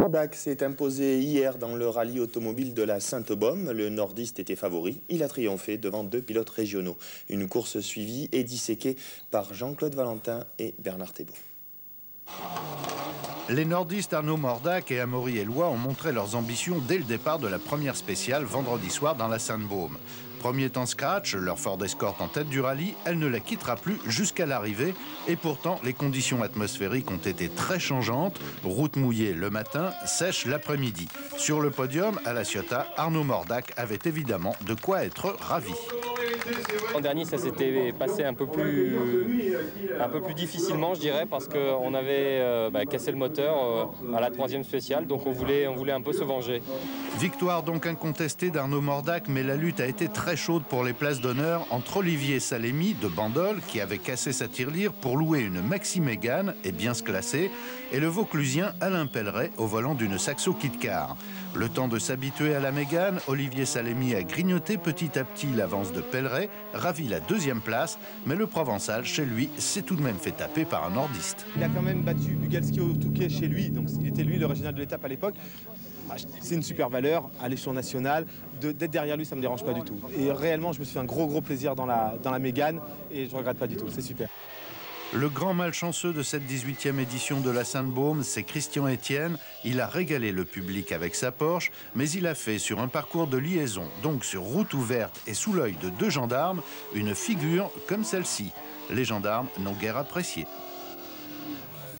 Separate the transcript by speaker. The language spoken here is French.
Speaker 1: Mordac s'est imposé hier dans le rallye automobile de la Sainte-Baume. Le nordiste était favori. Il a triomphé devant 2 pilotes régionaux. Une course suivie et disséquée par Jean-Claude Valentin et Bernard Thébault.
Speaker 2: Les nordistes Arnaud Mordac et Amaury Eloi ont montré leurs ambitions dès le départ de la première spéciale vendredi soir dans la Sainte-Baume. Premier temps scratch, leur Ford Escort en tête du rallye, elle ne la quittera plus jusqu'à l'arrivée. Et pourtant, les conditions atmosphériques ont été très changeantes. Route mouillée le matin, sèche l'après-midi. Sur le podium, à la Ciotat, Arnaud Mordac avait évidemment de quoi être ravi.
Speaker 3: L'an dernier, ça s'était passé un peu plus difficilement, je dirais, parce qu'on avait cassé le moteur à la 3e spéciale, donc on voulait un peu se venger.
Speaker 2: Victoire donc incontestée d'Arnaud Mordac, mais la lutte a été très chaude pour les places d'honneur entre Olivier Salémy de Bandol, qui avait cassé sa tirelire pour louer une Maxi Mégane et bien se classer, et le Vauclusien Alain Pelleret au volant d'une Saxo Kit-Car. Le temps de s'habituer à la Mégane, Olivier Salémy a grignoté petit à petit l'avance de Pelleret, ravi la 2e place, mais le Provençal, chez lui, s'est tout de même fait taper par un nordiste.
Speaker 4: Il a quand même battu Bugalski au Touquet chez lui, donc il était lui l'original de l'étape à l'époque. C'est une super valeur à l'échelon national. D'être derrière lui, ça ne me dérange pas du tout. Et réellement, je me suis fait un gros plaisir dans la Mégane et je ne regrette pas du tout, c'est super.
Speaker 2: Le grand malchanceux de cette 18e édition de la Sainte-Baume, c'est Christian Etienne. Il a régalé le public avec sa Porsche, mais il a fait sur un parcours de liaison, donc sur route ouverte et sous l'œil de 2 gendarmes, une figure comme celle-ci. Les gendarmes n'ont guère apprécié.